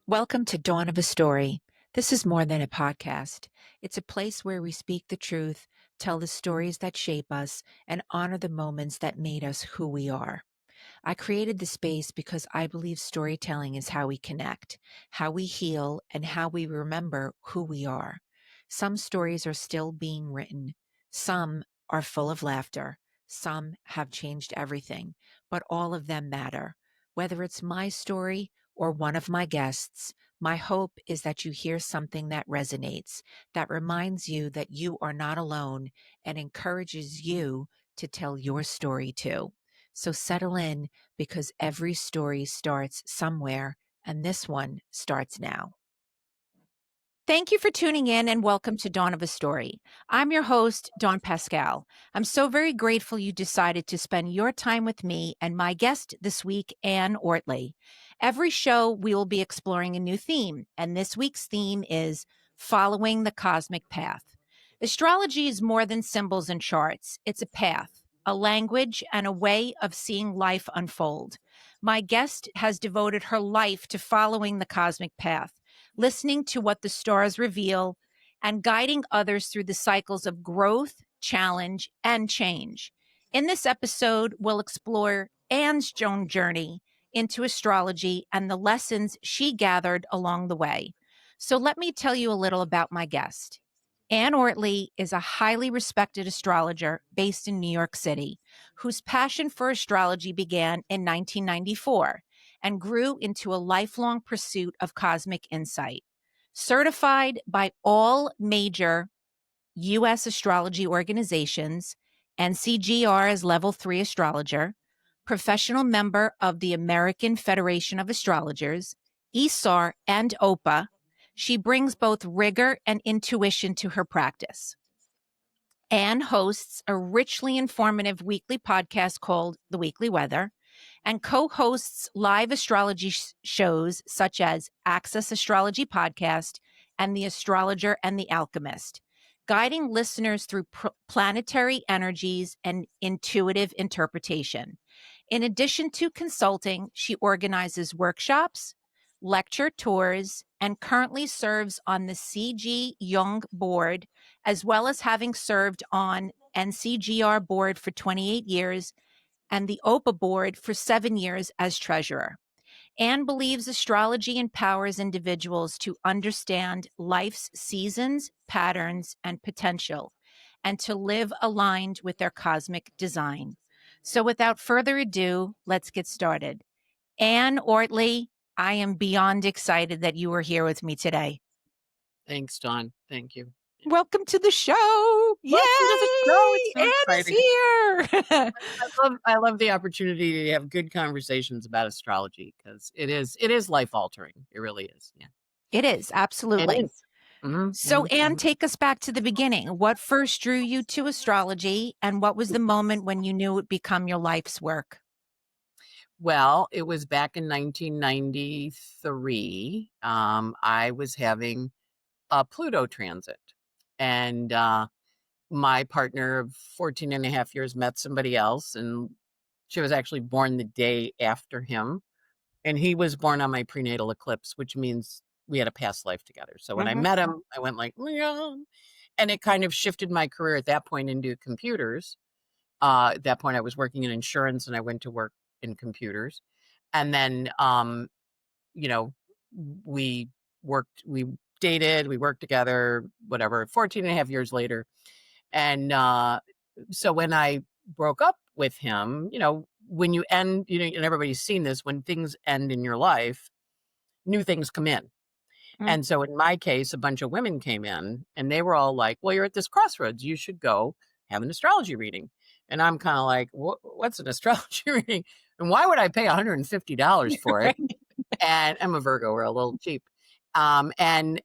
Welcome to Dawn of a Story. This is more than a podcast. It's a place where we speak the truth, tell the stories that shape us, and honor the moments that made us who we are. I created the space because I believe storytelling is how we connect, how we heal, and how we remember who we are. Some stories are still being written. Some are full of laughter. Some have changed everything, but all of them matter. Whether it's my story or one of my guests, my hope is that you hear something that resonates, that reminds you that you are not alone and encourages you to tell your story too. So settle in because every story starts somewhere, and this one starts now. Thank you for tuning in and welcome to Dawn of a Story. I'm your host, Dawn Pascal. I'm so very grateful you decided to spend your time with me and my guest this week, Anne Ortelee. Every show, we will be exploring a new theme, and this week's theme is Following the Cosmic Path. Astrology is more than symbols and charts. It's a path, a language, and a way of seeing life unfold. My guest has devoted her life to following the cosmic path, listening to what the stars reveal, and guiding others through the cycles of growth, challenge, and change. In this episode, we'll explore Anne's own journey into astrology and the lessons she gathered along the way. So let me tell you a little about my guest. Anne Ortelee is a highly respected astrologer based in New York City, whose passion for astrology began in 1994 and grew into a lifelong pursuit of cosmic insight. Certified by all major U.S. astrology organizations, NCGR as Level 3 astrologer, professional member of the American Federation of Astrologers, ESAR, and OPA, she brings both rigor and intuition to her practice. Anne hosts a richly informative weekly podcast called The Weekly Weather and co-hosts live astrology shows such as Access Astrology Podcast and The Astrologer and the Alchemist, guiding listeners through planetary energies and intuitive interpretation. In addition to consulting, she organizes workshops, lecture tours, and currently serves on the C.G. Jung board, as well as having served on NCGR board for 28 years and the OPA board for 7 years as treasurer. Anne believes astrology empowers individuals to understand life's seasons, patterns, and potential, and to live aligned with their cosmic design. So without further ado, let's get started. Anne Ortelee, I am beyond excited that you are here with me today. Thanks, Dawn. Thank you. Welcome to the show. Yay! Welcome to the show. It's so Anne exciting. is here. I love the opportunity to have good conversations about astrology because it is life altering. It really is. Yeah. It is, It absolutely. is. Mhm, So, mhm, Anne, mhm. take us back to the beginning. What first drew you to astrology, and what was the moment when you knew it would become your life's work? Well, it was back in 1993. I was having a Pluto transit, and my partner of 14 and a half years met somebody else, and she was actually born the day after him. And he was born on my prenatal eclipse, which means we had a past life together. So when I Mhm. met him, I went like, "Oh, yeah." And it kind of shifted my career at that point into computers. At that point, I was working in insurance and I went to work in computers. And then, you know, we dated, we worked together, whatever, 14 and a half years later. And so when I broke up with him, when you end, and everybody's seen this, when things end in your life, new things come in. Mm. And so in my case, a bunch of women came in and they were all like, well, you're at this crossroads. You should go have an astrology reading. And I'm kind of like, what's an astrology reading? And why would I pay $150 for it? Right. And I'm a Virgo, we're a little cheap. And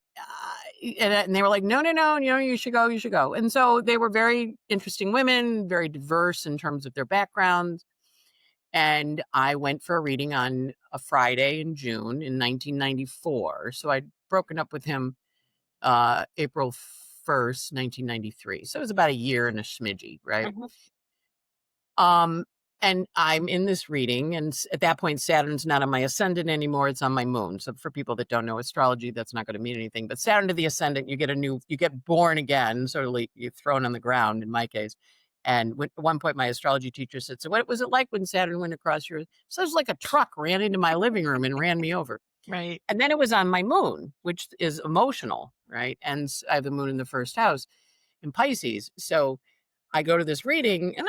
they were like, no, no, no, you should go, you should go. And so they were very interesting women, very diverse in terms of their backgrounds. And I went for a reading on a Friday in June in 1994. So I'd broken up with him April 1st, 1993. So it was about a year and a smidgy, right? Mhm. Um, And I'm in this reading, and at that point, Saturn's not on my ascendant anymore. It's on my moon. So for people that don't know astrology, that's not going to mean anything. But Saturn to the ascendant, you get born again, sort of like you're thrown on the ground in my case. And at one point, my astrology teacher said, "So what was it like when Saturn went across your?" So it was like a truck ran into my living room and ran me over. Right. And then it was on my moon, which is emotional, right? And I have the moon in the first house in Pisces. So I go to this reading and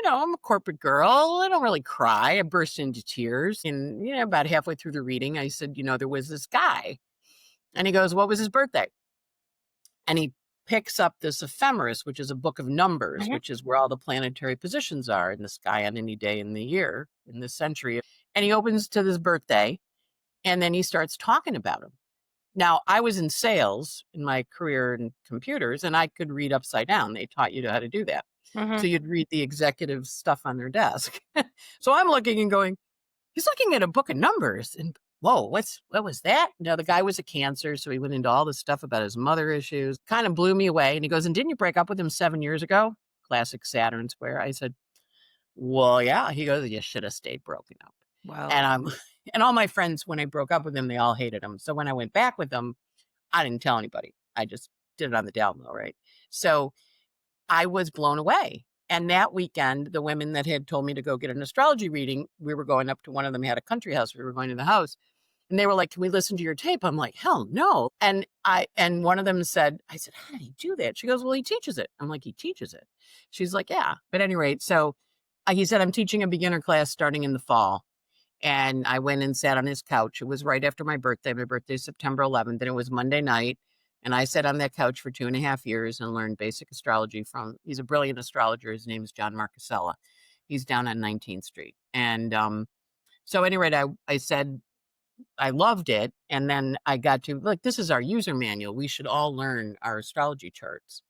I'm a corporate girl. I don't really cry. I burst into tears. And, about halfway through the reading, I said, there was this guy. And he goes, "What was his birthday?" And he picks up this ephemeris, which is a book of numbers, Mhm. which is where all the planetary positions are in the sky on any day in the year, in this century. And he opens to this birthday and then he starts talking about him. Now, I was in sales in my career in computers, and I could read upside down. They taught you how to do that. So Mhm. you'd read the executive stuff on their desk. So I'm looking and going, he's looking at a book of numbers. And whoa, what was that? The guy was a Cancer. So he went into all this stuff about his mother issues, kind of blew me away. And he goes, "And didn't you break up with him 7 years ago?" Classic Saturn square. I said, "Well, yeah." He goes, "You should have stayed broken up." And Wow. I'm, and all my friends, when I broke up with him, they all hated him. So when I went back with him, I didn't tell anybody. I just did it on the down low, right? So I was blown away. And that weekend, the women that had told me to go get an astrology reading, we were going up to one of them had a country house. We were going to the house. And they were like, "Can we listen to your tape?" I'm like, "Hell no." And one of them said, I said, "How did he do that?" She goes, "Well, he teaches it." I'm like, "He teaches it?" She's like, "Yeah." But at any rate, so he said, "I'm teaching a beginner class starting in the fall." And I went and sat on his couch. It was right after my birthday. My birthday is September 11th, and it was Monday night. And I sat on that couch for 2.5 years and learned basic astrology he's a brilliant astrologer. His name is John Marcusella. He's down on 19th Street. And so anyway, I said I loved it. And then I got to, like, this is our user manual. We should all learn our astrology charts.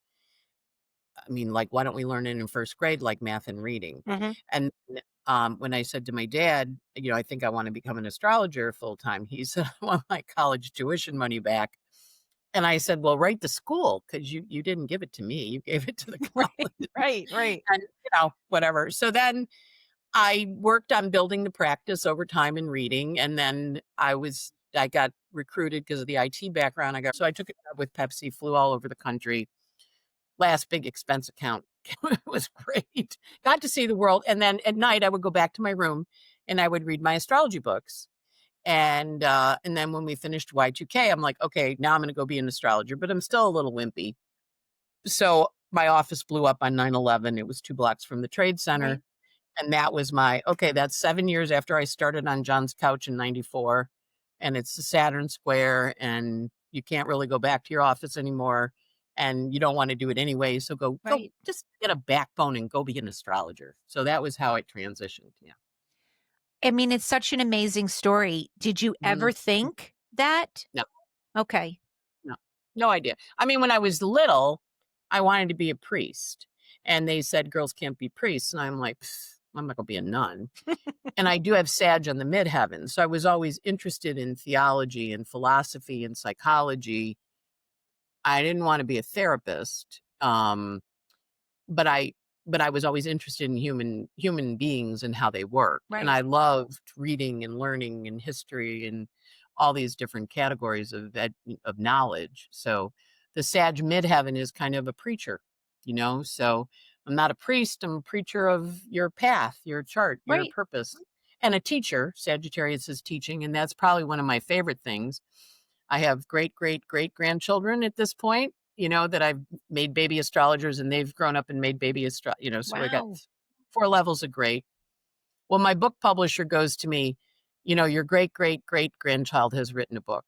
I mean, like, why don't we learn it in first grade, like math and reading? Mhm. And when I said to my dad, I think I want to become an astrologer full time, he said, "I want my college tuition money back." And I said, "Well, write the school because you didn't give it to me. You gave it to the Right. college." Right. Right. And, whatever. So then I worked on building the practice over time in reading. And then I got recruited because of the IT background. So I took a job with Pepsi, flew all over the country. Last big expense account. It was great. Got to see the world. And then at night I would go back to my room and I would read my astrology books. And then when we finished Y2K, I'm like, okay, now I'm going to go be an astrologer, but I'm still a little wimpy. So my office blew up on 9/11. It was 2 blocks from the Trade Right. Center. And that was okay, that's 7 years after I started on John's couch in 94. And it's the Saturn Square, and you can't really go back to your office anymore. And you don't want to do it anyway. So go Right. just get a backbone and go be an astrologer. So that was how I transitioned. Yeah. I mean, it's such an amazing story. Did you Mhm. ever think that? No, Okay. no, no idea. I mean, when I was little, I wanted to be a priest. And they said girls can't be priests. And I'm like, I'm not going to be a nun. And I do have Sag on the midheaven. So I was always interested in theology and philosophy and psychology. I didn't want to be a therapist. But I was always interested in human beings and how they worked. And Right. I loved reading and learning and history and all these different categories of knowledge. So the Sag midheaven is kind of a preacher. So I'm not a priest, I'm a preacher of your path, your chart, your Right. purpose, and a teacher. Sagittarius is teaching, and that's probably one of my favorite things. I have great, great, great grandchildren at this point, that I've made baby astrologers and they've grown up and made baby so I got Wow. 4 levels of great. Well, my book publisher goes to me, "Your great, great, great grandchild has written a book.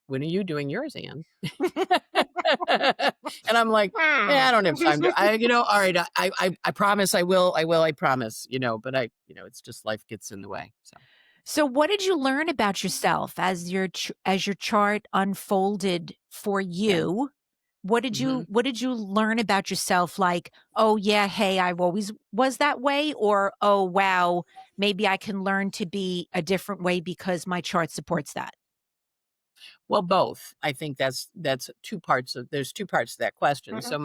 When are you doing yours, Anne?" And I'm like, "Yeah, I don't have time to, all right, I promise I promise, but it's just life gets in the way. So, So what did you learn about yourself as your chart unfolded for yeah. you? What did Hmm. you learn about yourself like, "Oh yeah, hey, I've always was that way," or, "Oh wow, maybe I can learn to be a different way because my chart supports that." Well, both. I think there's 2 parts to that question. Mhm. So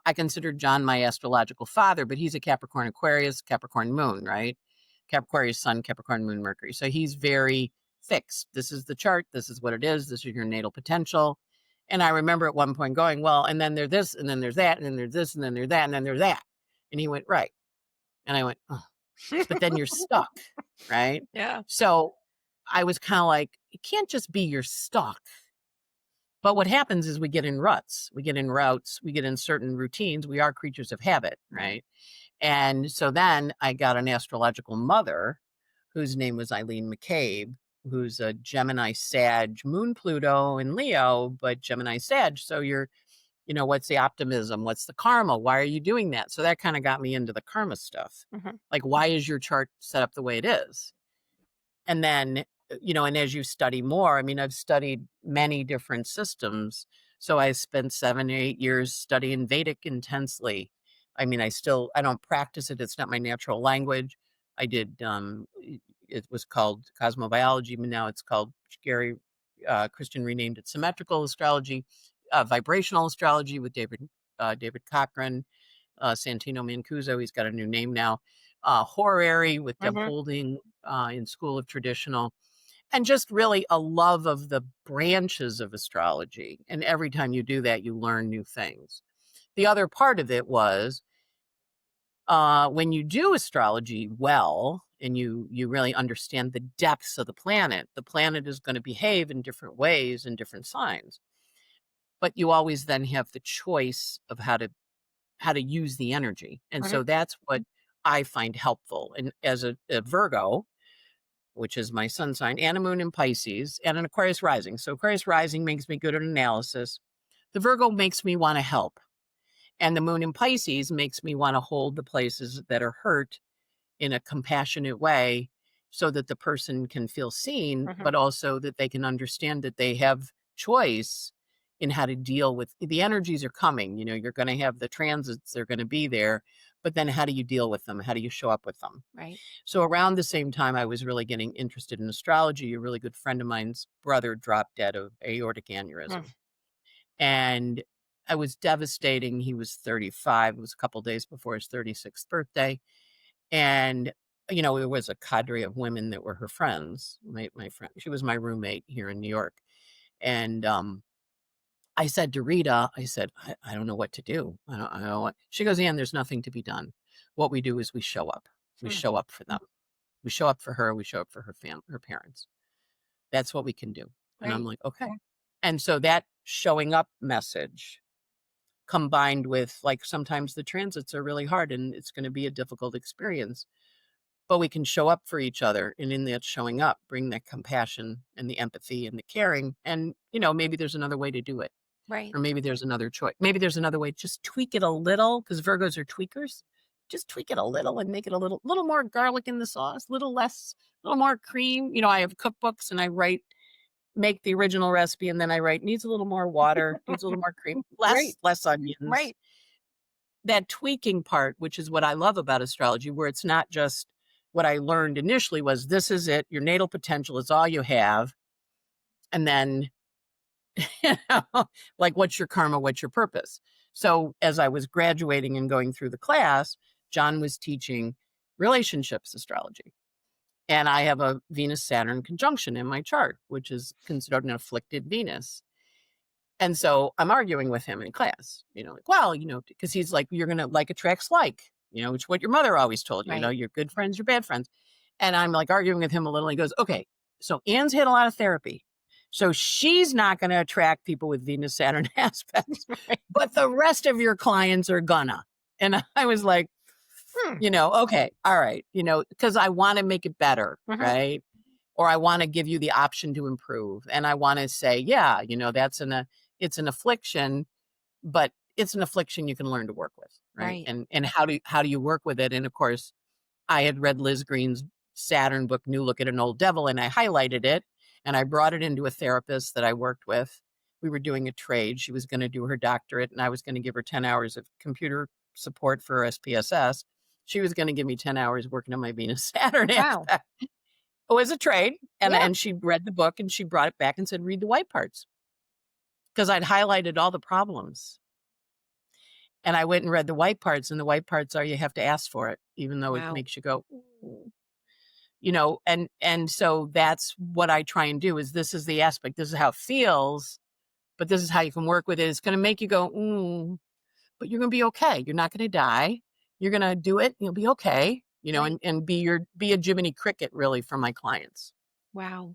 I consider John my astrological father, but he's a Capricorn Aquarius, Capricorn moon, right? Capricorn sun, Capricorn moon, Mercury. So he's very fixed. This is the chart. This is what it is. This is your natal potential. And I remember at one point going, well, and then there's this, and then there's that, and then there's this, and then there's that, and then there's that. And he went, right. And I went, oh, but then you're stuck, right? Yeah. So I was kind of like, it can't just be you're stuck. But what happens is we get in ruts, we get in routes, we get in certain routines. We are creatures of habit, right? And so then I got an astrological mother whose name was Eileen McCabe, who's a Gemini Sag, Moon Pluto in Leo, but Gemini Sag. So what's the optimism? What's the karma? Why are you doing that? So that kind of got me into the karma stuff. Like, why is your chart set up the way it is? And then, and as you study more, I mean, I've studied many different systems. So I spent 7 or 8 years studying Vedic intensely. I mean, I don't practice it. It's not my natural language. I did, it was called cosmobiology, but now it's called Christian renamed it symmetrical astrology, vibrational astrology with David Cochran, Santino Mancuso. He's got a new name now. Horary with Deb Holding in School of Traditional, and just really a love of the branches of astrology. And every time you do that, you learn new things. The other part of it was when you do astrology well, and you really understand the depths of the planet is going to behave in different ways in different signs. But you always then have the choice of how to use the energy. And so that's what I find helpful. And as a Virgo, which is my sun sign, and a moon in Pisces, and an Aquarius rising. So Aquarius rising makes me good at analysis. The Virgo makes me want to help. And the moon in Pisces makes me want to hold the places that are hurt in a compassionate way so that the person can feel seen, but also that they can understand that they have choice in how to deal with the energies are coming. You're going to have the transits, they're going to be there, but then how do you deal with them? How do you show up with them? Right. So around the same time I was really getting interested in astrology, a really good friend of mine's brother dropped dead of aortic aneurysm. And I was devastating. He was 35. It was a couple days before his 36th birthday. And, it was a cadre of women that were her friends. My friend, she was my roommate here in New York. And I said to Rita, I don't know what to do. I don't know what. She goes, Ann, there's nothing to be done. What we do is we show up. We show up for them. We show up for her. We show up for her her parents. That's what we can do. And I'm like, okay. And so that showing up message combined with, like, sometimes the transits are really hard and it's going to be a difficult experience, but we can show up for each other. And in that showing up, bring that compassion and the empathy and the caring. And, maybe there's another way to do it. Right. Or maybe there's another choice. Maybe there's another way. Just tweak it a little, because Virgos are tweakers. Just tweak it a little and make it a little more garlic in the sauce, little more cream. I have cookbooks and I make the original recipe, and then I write, needs a little more water, needs a little more cream, less onions. Right. That tweaking part, which is what I love about astrology, where it's not just what I learned initially was, this is it, your natal potential is all you have. And then, like, what's your karma, what's your purpose? So as I was graduating and going through the class, John was teaching relationships astrology. And I have a Venus-Saturn conjunction in my chart, which is considered an afflicted Venus. And so I'm arguing with him in class, because he's like, you're going to like attracts like, which is what your mother always told you, Right. your good friends, your bad friends. And I'm like arguing with him a little. He goes, okay, so Anne's had a lot of therapy. So she's not going to attract people with Venus-Saturn aspects, but the rest of your clients are gonna. And I was like, okay, all right, because I want to make it better, right? Or I want to give you the option to improve. And I want to say, yeah, it's an affliction, but it's an affliction you can learn to work with, right? And how do you work with it? And of course, I had read Liz Green's Saturn book, New Look at an Old Devil, and I highlighted it, and I brought it into a therapist that I worked with. We were doing a trade. She was going to do her doctorate, and I was going to give her 10 hours of computer support for her SPSS. She was going to give me 10 hours working on my Venus-Saturn aspect. It was a trade, and she read the book, and she brought it back and said, read the white parts, because I'd highlighted all the problems. And I went and read the white parts, and the white parts are you have to ask for it, even though it Wow. makes you go, "Ooh," and so that's what I try and do is this is the aspect. This is how it feels, but this is how you can work with it. It's going to make you go, but you're going to be okay. You're not going to die. You're going to do it. You'll be okay, Right. and be a Jiminy Cricket really for my clients. Wow.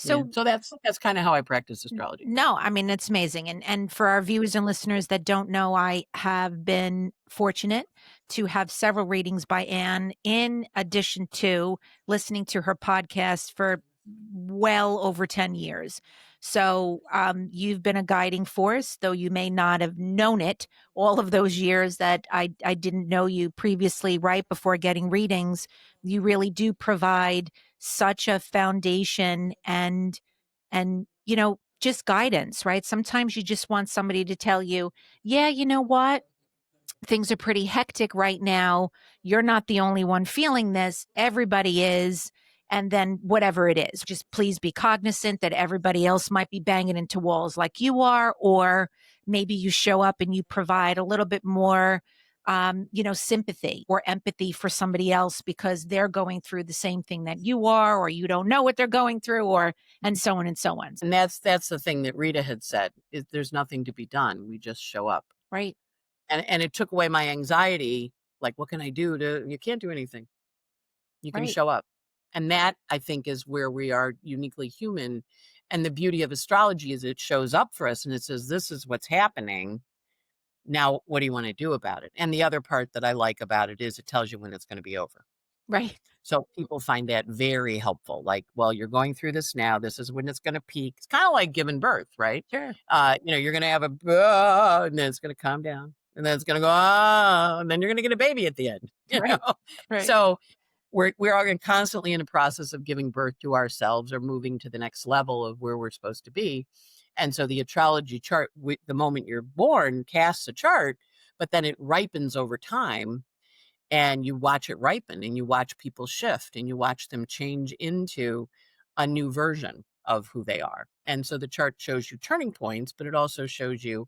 Yeah. So So that's kind of how I practice astrology. No, I mean, it's amazing. And for our viewers and listeners that don't know, I have been fortunate to have several readings by Anne in addition to listening to her podcast for well over 10 years. So you've been a guiding force, though you may not have known it all of those years that I didn't know you previously, right before getting readings. You really do provide such a foundation and just guidance, right? Sometimes you just want somebody to tell you, yeah, you know what, things are pretty hectic right now. You're not the only one feeling this, everybody is. And then whatever it is, just please be cognizant that everybody else might be banging into walls like you are, or maybe you show up and you provide a little bit more sympathy or empathy for somebody else because they're going through the same thing that you are, or you don't know what they're going through, or and so on and so on. And that's the thing that Rita had said is there's nothing to be done. We just show up. Right, And it took away my anxiety. Like, what can I do you can't do anything. You can right, show up. And that I think is where we are uniquely human. And the beauty of astrology is it shows up for us and it says, this is what's happening. Now, what do you want to do about it? And the other part that I like about it is it tells you when it's going to be over. right. So people find that very helpful. Like, well, you're going through this now. This is when it's going to peak. It's kind of like giving birth, right? Sure. You're going to have and then it's going to calm down, and then it's going to go, and then you're going to get a baby at the end. Right, right, So we're constantly in a process of giving birth to ourselves or moving to the next level of where we're supposed to be. And so the astrology chart, the moment you're born, casts a chart, but then it ripens over time and you watch it ripen and you watch people shift and you watch them change into a new version of who they are. And so the chart shows you turning points, but it also shows you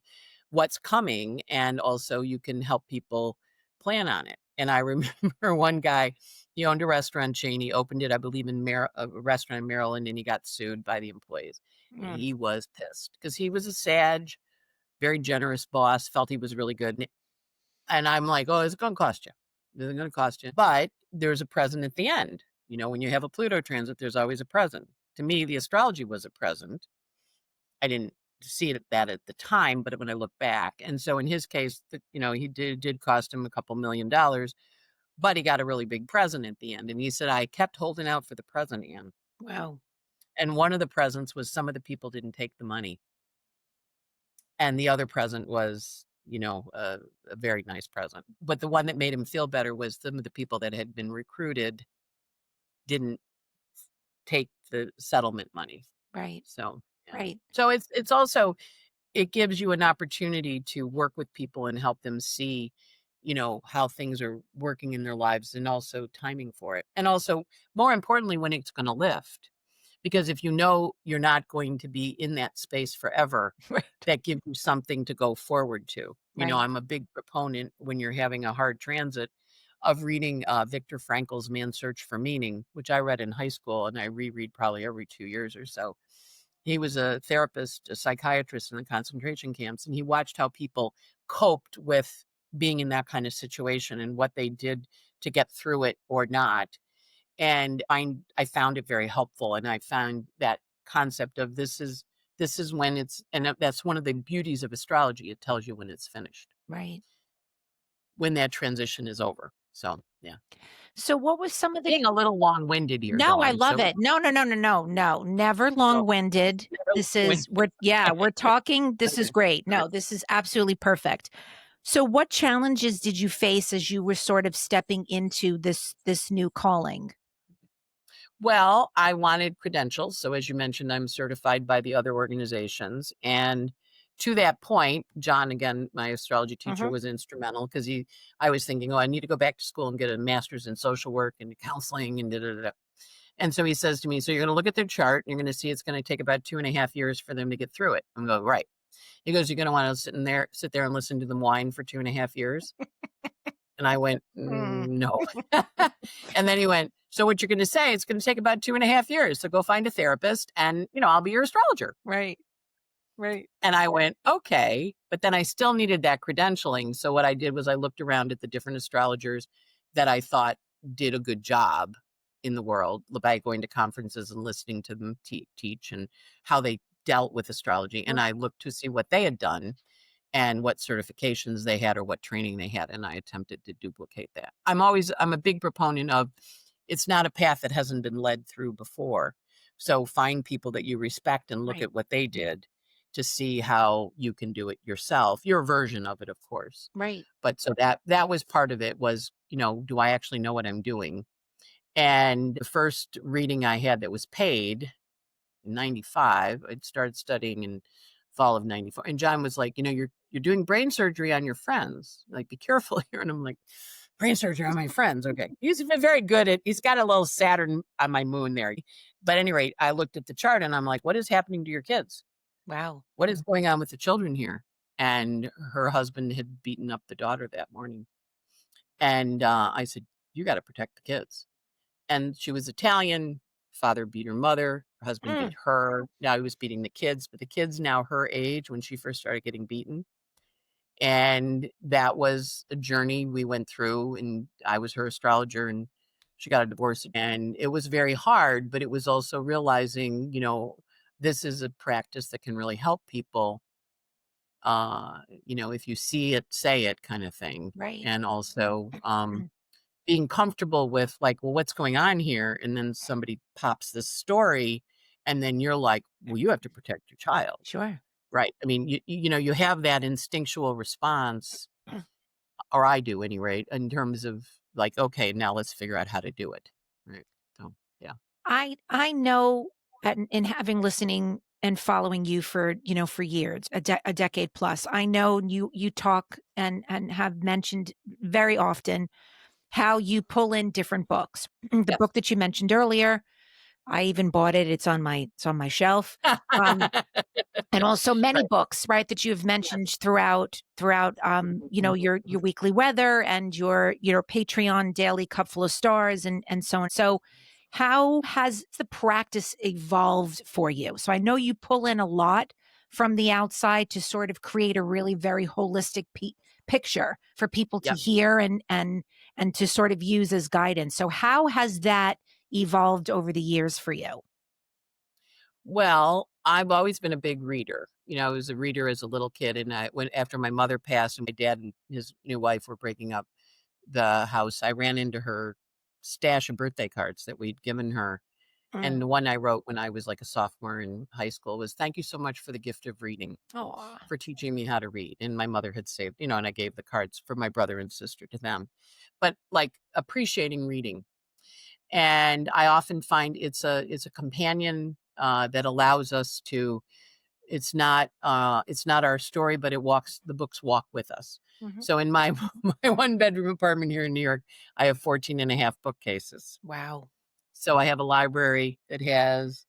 what's coming. And also you can help people plan on it. And I remember one guy, he owned a restaurant chain. He opened it, I believe, in a restaurant in Maryland, and he got sued by the employees. And mm, he was pissed because he was a Sag, very generous boss, felt he was really good. And I'm like, oh, it's going to cost you. It's going to cost you. But there's a present at the end. When you have a Pluto transit, there's always a present. To me, the astrology was a present. I didn't see it that at the time, but when I look back. And so in his case, he did cost him a couple $1 million, but he got a really big present at the end. And he said, I kept holding out for the present, Anne. wow, And one of the presents was some of the people didn't take the money. And the other present was, a very nice present. But the one that made him feel better was some of the people that had been recruited didn't take the settlement money. right, So, yeah. right, So it's also, it gives you an opportunity to work with people and help them see, how things are working in their lives and also timing for it. And also, more importantly, when it's going to lift. Because if you're not going to be in that space forever, right, that gives you something to go forward to. right. I'm a big proponent when you're having a hard transit of reading Viktor Frankl's Man's Search for Meaning, which I read in high school and I reread probably every 2 years or so. He was a therapist, a psychiatrist in the concentration camps, and he watched how people coped with being in that kind of situation and what they did to get through it or not. And I found it very helpful, and I found that concept of this is when it's, and that's one of the beauties of astrology. It tells you when it's finished, Right. when that transition is over. So, yeah. So what was some of the Being a little long-winded here, No, I Dawn. love So, it. No, no, no, no, no, no, never so long-winded. never This is long-winded. we're talking, this is Okay. great. All right. No, this is absolutely perfect. So what challenges did you face as you were sort of stepping into this new calling? Well, I wanted credentials. So as you mentioned, I'm certified by the other organizations. And to that point, John, again, my astrology teacher, Mhm. was instrumental because I was thinking, oh, I need to go back to school and get a master's in social work and counseling and da da da. Da. And so he says to me, so you're going to look at their chart. And you're going to see it's going to take about 2.5 years for them to get through it. I'm going, right. He goes, "You're gonna wanna sit there and listen to them whine for 2.5 years?" And I went, Mm, No." And then he went, "So what you're gonna say, it's gonna take about 2.5 years, so go find a therapist and, I'll be your astrologer." right, right, And I went, "Okay." But then I still needed that credentialing. So what I did was I looked around at the different astrologers that I thought did a good job in the world by going to conferences and listening to them teach and how they dealt with astrology. And right, I looked to see what they had done and what certifications they had or what training they had, and I attempted to duplicate that. I'm a big proponent of it's not a path that hasn't been led through before. So find people that you respect and look right, at what they did to see how you can do it yourself, your version of it, of course. right, But so that was part of it was, do I actually know what I'm doing? And the first reading I had that was paid 95. I'd started studying in fall of 94. And John was like, you're doing brain surgery on your friends. Like, be careful here. And I'm like, brain surgery on my friends. Okay. He's been very good he's got a little Saturn on my moon there. But at any rate, I looked at the chart and I'm like, what is happening to your kids? wow, What is going on with the children here? And her husband had beaten up the daughter that morning. And I said, you got to protect the kids. And she was Italian. Father beat her mother. Her husband beat mm, her. Now he was beating the kids, but the kids now her age when she first started getting beaten. And that was a journey we went through. And I was her astrologer, and she got a divorce. And it was very hard, but it was also realizing, this is a practice that can really help people. If you see it, say it kind of thing. right, And also, being comfortable with like, well, what's going on here? And then somebody pops this story, and then you're like, well, you have to protect your child. sure. Right. I mean, you have that instinctual response, or I do anyway, in terms of like, okay, now let's figure out how to do it. Right. So yeah. I know and in having listening and following you for, for years, a decade plus, I know you talk and have mentioned very often how you pull in different books. The Yes. book that you mentioned earlier, I even bought it. It's on my shelf. Um, and also many Right. books, right, that you've mentioned Yes. throughout Mhm. your weekly weather and your Patreon daily cup full of stars and so on. So how has the practice evolved for you? So I know you pull in a lot from the outside to sort of create a really very holistic picture for people to Yep. hear and to sort of use as guidance. So how has that evolved over the years for you? Well, I've always been a big reader. I was a reader as a little kid, and when after my mother passed and my dad and his new wife were breaking up the house, I ran into her stash of birthday cards that we'd given her. Mm. And the one I wrote when I was like a sophomore in high school was, "Thank you so much for the gift of reading, Oh, for teaching me how to read." And my mother had saved, and I gave the cards for my brother and sister to them. But like appreciating reading. And I often find it's a companion that allows us to it's not our story, but the books walk with us. mhm. So in my my one bedroom apartment here in New York, I have 14 and a half bookcases. Wow. So I have a library that has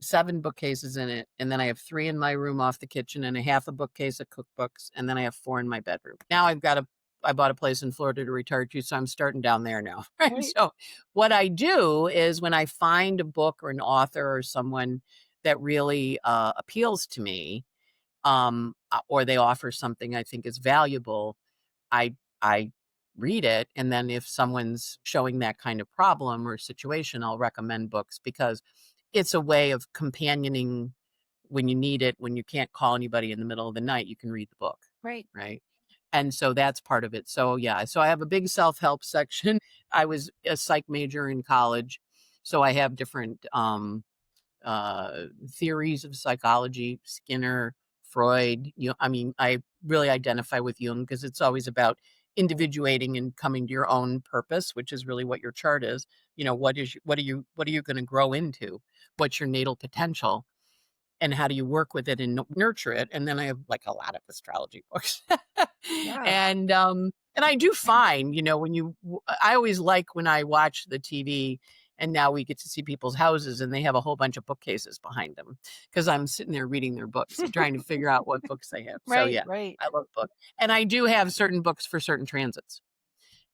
7 bookcases in it, and then I have 3 in my room off the kitchen and a half a bookcase of cookbooks, and then I have 4 in my bedroom. Now I bought a place in Florida to retire to, so I'm starting down there now, right? Right. So what I do is when I find a book or an author or someone that really, appeals to me, or they offer something I think is valuable, I read it, and then if someone's showing that kind of problem or situation, I'll recommend books because it's a way of companioning when you need it, when you can't call anybody in the middle of the night, you can read the book, Right. right? And so that's part of it. So yeah, so I have a big self-help section. I was a psych major in college, so I have different theories of psychology, Skinner, Freud. I mean, I really identify with Jung because it's always about individuating and coming to your own purpose, which is really what your chart is. What are you going to grow into? What's your natal potential? And how do you work with it and nurture it? And then I have like a lot of astrology books. Yeah. And I do find, when I always like when I watch the TV And now we get to see people's houses and they have a whole bunch of bookcases behind them because I'm sitting there reading their books and trying to figure out what books they have. So Right, yeah, right. I love books. And I do have certain books for certain transits.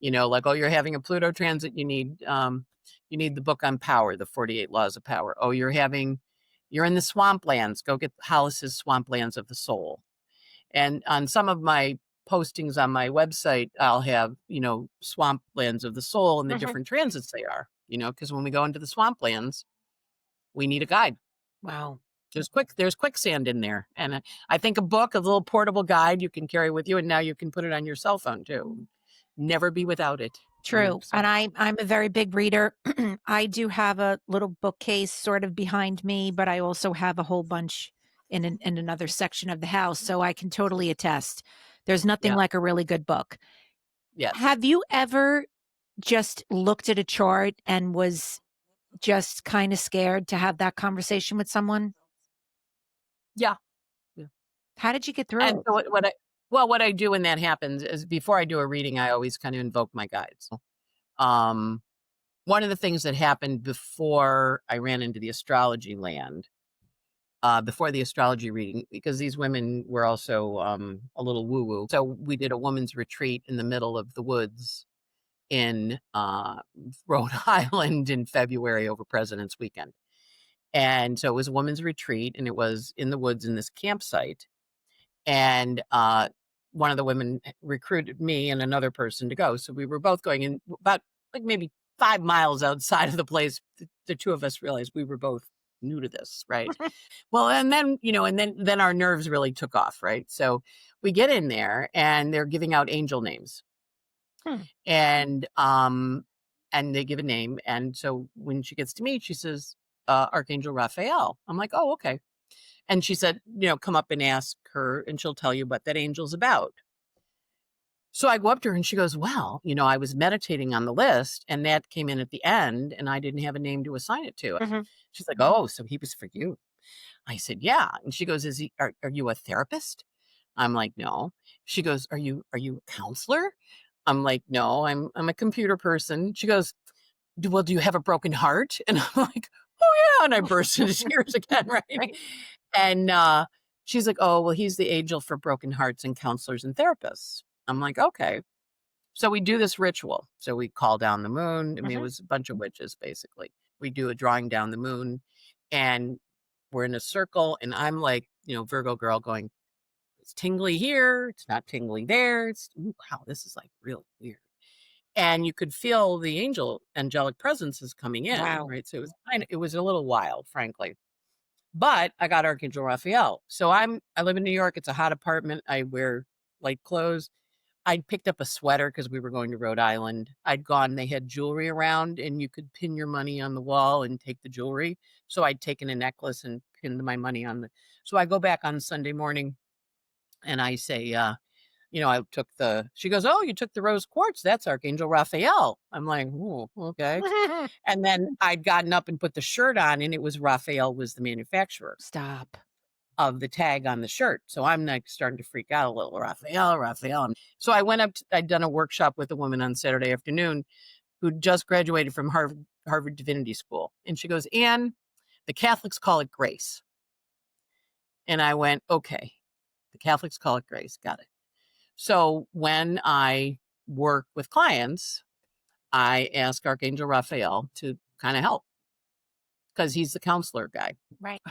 Like, oh, you're having a Pluto transit, you need the book on power, the 48 laws of power. Oh, you're in the swamplands, go get Hollis's Swamplands of the Soul. And on some of my postings on my website, I'll have, swamplands of the soul and the Mhm. different transits they are, because when we go into the swamplands, we need a guide. Wow. There's quicksand in there. And I think a little portable guide you can carry with you, and now you can put it on your cell phone too. Never be without it. True. And So I'm a very big reader. I do have a little bookcase sort of behind me, but I also have a whole bunch in another section of the house, so I can totally attest. There's nothing yeah, like a really good book. yes. Have you ever just looked at a chart and was just kind of scared to have that conversation with someone? Yeah. Yeah. How did you get through And it? so what I do when that happens is before I do a reading, I always kind of invoke my guides. Um, One of the things that happened before I ran into the astrology land, before the astrology reading, because these women were also a little woo woo. So we did a woman's retreat in the middle of the woods in Rhode Island in February over President's Weekend. And so it was a woman's retreat, and it was in the woods in this campsite. And one of the women recruited me and another person to go. So we were both going in about like maybe 5 miles outside of the place. The two of us realized we were both new to this, right? Well, and then, and then our nerves really took off, right? So we get in there and they're giving out angel names. Hmm. And they give a name. And so when she gets to me, she says, Archangel Raphael. I'm like, oh, okay. And she said, come up and ask her and she'll tell you what that angel's about. So I go up to her and she goes, well, I was meditating on the list and that came in at the end and I didn't have a name to assign it to. Mhm. She's like, oh, so he was for you. I said, yeah. And she goes, are you a therapist? I'm like, no. She goes, are you a counselor? I'm like, no, I'm a computer person. She goes, well, do you have a broken heart? And I'm like, oh yeah. And I burst into tears again, right? Right. And she's like, oh, well, he's the angel for broken hearts and counselors and therapists. I'm like, okay. So we do this ritual. So we call down the moon. I mean, it Mhm. was a bunch of witches, basically. We do a drawing down the moon and we're in a circle. And I'm like, Virgo girl going, it's tingly here. It's not tingly there. Wow, this is like really weird. And you could feel the angelic presences coming in, Wow. right? So it was a little wild, frankly. But I got Archangel Raphael. So I live in New York. It's a hot apartment. I wear light clothes. I picked up a sweater because we were going to Rhode Island. They had jewelry around and you could pin your money on the wall and take the jewelry. So I'd taken a necklace and pinned my money so I go back on Sunday morning and I say, she goes, oh, you took the rose quartz. That's Archangel Raphael. I'm like, oh, okay. And then I'd gotten up and put the shirt on and it was Raphael was the manufacturer Stop. of the tag on the shirt. So I'm like starting to freak out a little. Raphael. So I went I'd done a workshop with a woman on Saturday afternoon who just graduated from Harvard Divinity School. And she goes, Anne, the Catholics call it grace. And I went, okay, the Catholics call it grace. Got it. So when I work with clients, I ask Archangel Raphael to kind of help because he's the counselor guy. Right.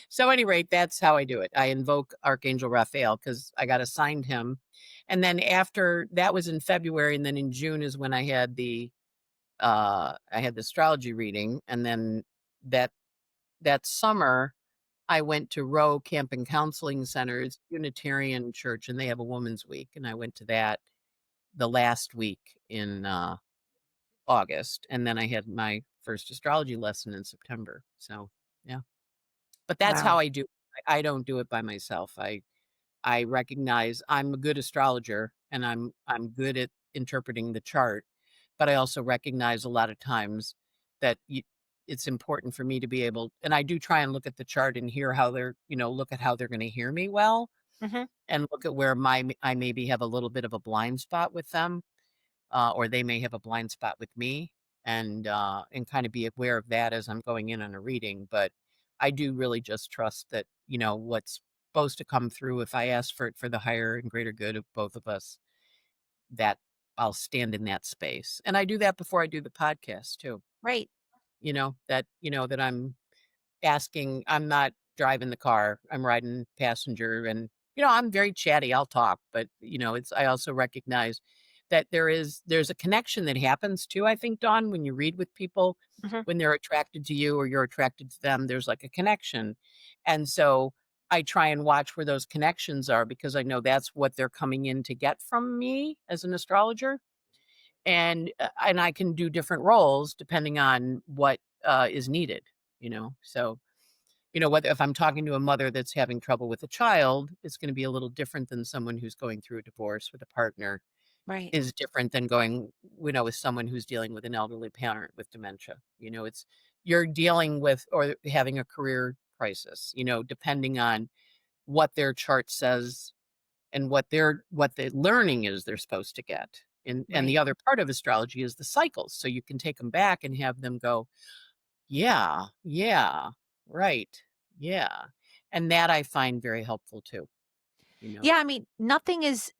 So, at any rate, that's how I do it. I invoke Archangel Raphael because I got assigned him. And then after that was in February, and then in June is when I had the astrology reading. And then that that summer, I went to Row Camp and Counseling Center's Unitarian Church, and they have a woman's week. And I went to that the last week in August. And then I had my first astrology lesson in September. So, yeah. But that's how Wow. I do it. I don't do it by myself. I recognize I'm a good astrologer and I'm good at interpreting the chart, but I also recognize a lot of times that it's important for me to be able, and I do try and look at the chart and hear how look at how they're going to hear me well, Mhm. and look at where I maybe have a little bit of a blind spot with them, or they may have a blind spot with me. and kind of be aware of that as I'm going in on a reading. But I do really just trust that, what's supposed to come through, if I ask for it for the higher and greater good of both of us, that I'll stand in that space. And I do that before I do the podcast too. Right. That I'm not driving the car, I'm riding passenger, and I'm very chatty, I'll talk, but I also recognize that there's a connection that happens too, I think, Dawn, when you read with people, Mhm. when they're attracted to you or you're attracted to them, there's like a connection. And so I try and watch where those connections are, because I know that's what they're coming in to get from me as an astrologer. And I can do different roles depending on what is needed, so whether if I'm talking to a mother that's having trouble with a child, it's going to be a little different than someone who's going through a divorce with a partner, Right. is different than going, with someone who's dealing with an elderly parent with dementia. It's you're dealing with or having a career crisis, depending on what their chart says and what the learning is they're supposed to get. And Right. the other part of astrology is the cycles. So you can take them back and have them go, yeah, yeah, right. Yeah. And that I find very helpful too, you know. Yeah, I mean, nothing is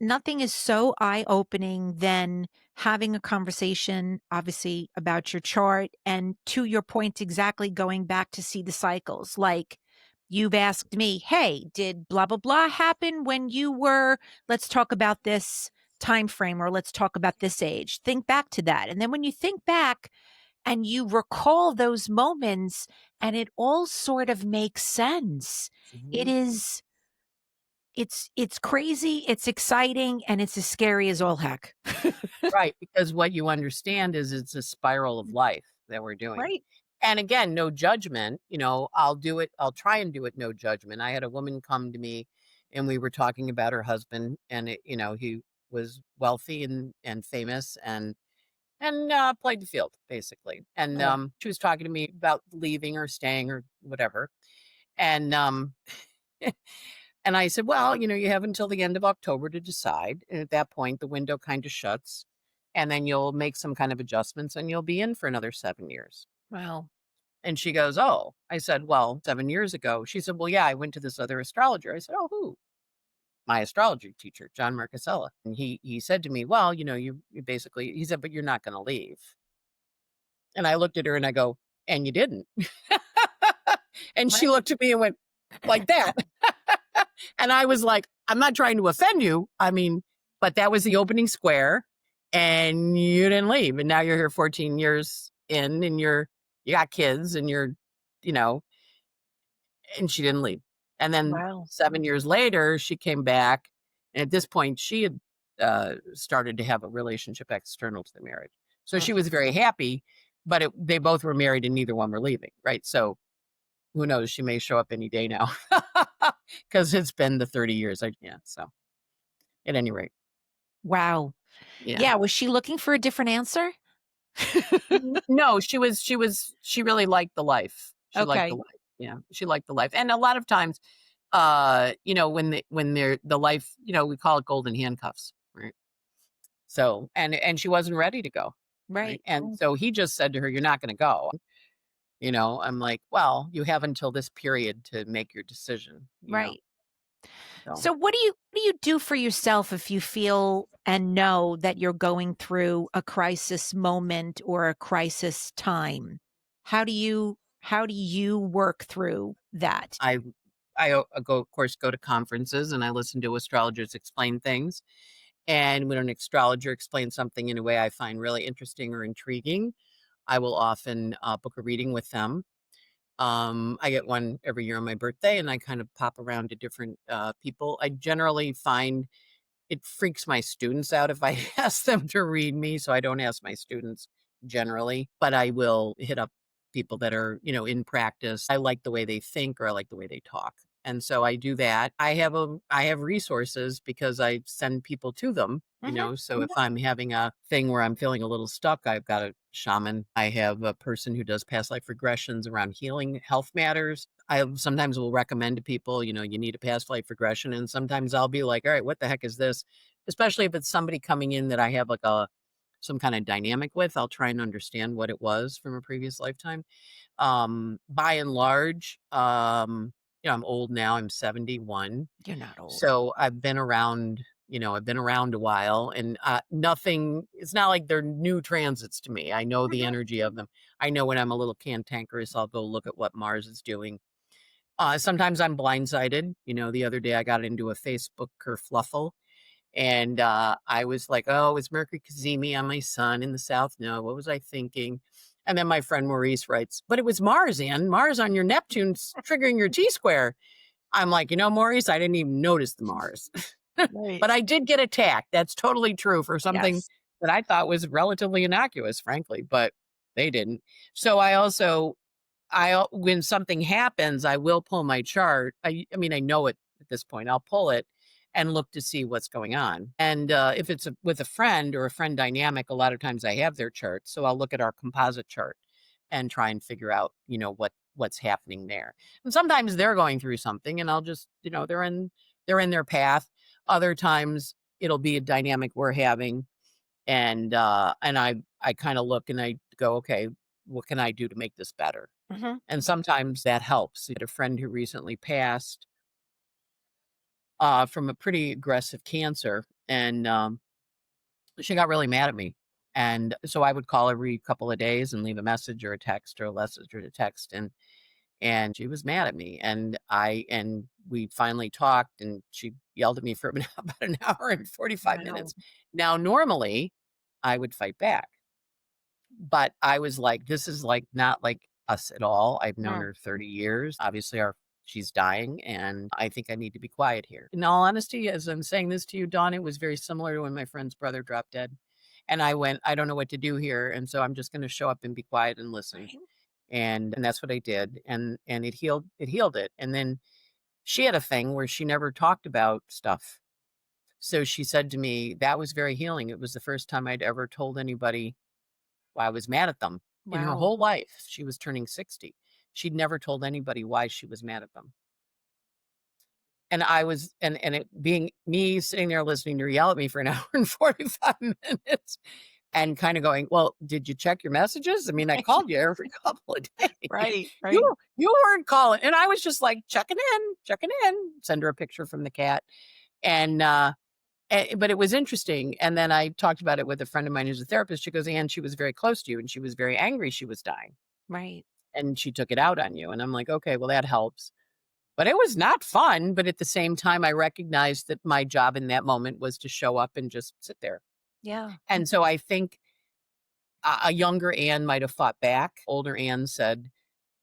so eye-opening than having a conversation, obviously, about your chart, and to your point, exactly going back to see the cycles. Like, you've asked me, "Hey, did blah blah blah happen when you were, let's talk about this time frame, or let's talk about this age." Think back to that. And then when you think back and you recall those moments and it all sort of makes sense. It Mhm. is it's crazy, it's exciting, and it's as scary as all heck. Right. Because what you understand is it's a spiral of life that we're doing. Right. And again, no judgment, I'll try and do it, no judgment. I had a woman come to me and we were talking about her husband, and he was wealthy and famous, and played the field basically. And Oh, she was talking to me about leaving or staying or whatever. And and I said, well, you have until the end of October to decide. And at that point, the window kind of shuts, and then you'll make some kind of adjustments and you'll be in for another 7 years. wow. And she goes, oh, I said, well, 7 years ago. She said, well, yeah, I went to this other astrologer. I said, oh, who? My astrology teacher, John Marcasella. And he said to me, well, you basically, he said, but you're not going to leave. And I looked at her and I go, and you didn't. And she Right. looked at me and went like that. And I was like, I'm not trying to offend you. I mean, but that was the opening square and you didn't leave. And now you're here 14 years in, and you got kids and you know, and she didn't leave. And then Wow. 7 years later, she came back. And at this point, she had started to have a relationship external to the marriage. So Ugh. she was very happy, but they both were married and neither one were leaving. Right. So who knows? She may show up any day now because it's been the 30 years. Yeah. So at any rate, Wow. yeah. Yeah, was she looking for a different answer? No, she really liked the life. She liked the Okay. life. Yeah. She liked the life. And a lot of times, when they're the life, we call it golden handcuffs. Right. So, and she wasn't ready to go. Right. Right. And so he just said to her, you're not going to go. I'm like, well, you have until this period to make your decision. Right. So So what do you do for yourself if you feel and know that you're going through a crisis moment or a crisis time? How do you work through that? I go, of course, go to conferences and I listen to astrologers explain things. And when an astrologer explains something in a way I find really interesting or intriguing, I will often book a reading with them. I get one every year on my birthday, and I kind of pop around to different people. I generally find it freaks my students out if I ask them to read me, so I don't ask my students generally, but I will hit up people that are, in practice. I like the way they think or I like the way they talk. And so I do that. I have resources because I send people to them, Mhm. so if I'm having a thing where I'm feeling a little stuck, I've got a shaman. I have a person who does past life regressions around healing health matters. I sometimes will recommend to people, you need a past life regression. And sometimes I'll be like, all right, what the heck is this? Especially if it's somebody coming in that I have like a some kind of dynamic with. I'll try and understand what it was from a previous lifetime. By and large, I'm old now. I'm 71. You're not old. So I've been around, I've been around a while, and nothing, it's not like they're new transits to me. I know the Mhm. energy of them. I know when I'm a little cantankerous, I'll go look at what Mars is doing. Sometimes I'm blindsided. The other day I got into a Facebook kerfluffle, and I was like, oh, is Mercury Kazemi on my sun in the South? No, what was I thinking? And then my friend Maurice writes, but it was Mars, Ann. Mars on your Neptune's triggering your T square. I'm like, Maurice, I didn't even notice the Mars. Right. But I did get attacked. That's totally true for something Yes. that I thought was relatively innocuous, frankly, but they didn't. So I also, when something happens, I will pull my chart. I mean, I know it at this point. I'll pull it and look to see what's going on. And if it's with a friend or a friend dynamic, a lot of times I have their chart, so I'll look at our composite chart and try and figure out, what's happening there. And sometimes they're going through something, and I'll just, they're in their path. Other times it'll be a dynamic we're having, and I kind of look and I go, okay, what can I do to make this better? Mhm. And sometimes that helps. I had a friend who recently passed from a pretty aggressive cancer, and she got really mad at me. And so I would call every couple of days and leave a message or a text or a message or a text, and she was mad at me. And we finally talked, and she yelled at me for about an hour and 45 Wow. minutes. Now, normally I would fight back. But I was like, this is like not like us at all. I've known Mm. her 30 years. Obviously, our she's dying, and I think I need to be quiet here. In all honesty, as I'm saying this to you, Dawn, it was very similar to when my friend's brother dropped dead. And I went, I don't know what to do here. And so I'm just going to show up and be quiet and listen. Right. And that's what I did. And it healed it. And then she had a thing where she never talked about stuff. So she said to me, that was very healing. It was the first time I'd ever told anybody why I was mad at them. In her Wow. whole life, she was turning 60. She'd never told anybody why she was mad at them. And I was and it being me sitting there listening to her yell at me for an hour and 45 minutes and kind of going, "Well, did you check your messages? I mean, I called you every couple of days. Right. Right. You weren't calling." And I was just like checking in, send her a picture from the cat. And but it was interesting. And then I talked about it with a friend of mine who's a therapist. She goes, "And she was very close to you, and she was very angry she was dying, Right. and she took it out on you." And I'm like, "Okay, well, that helps." But it was not fun. But at the same time, I recognized that my job in that moment was to show up and just sit there. Yeah. And so I think a younger Anne might have fought back. Older Anne said,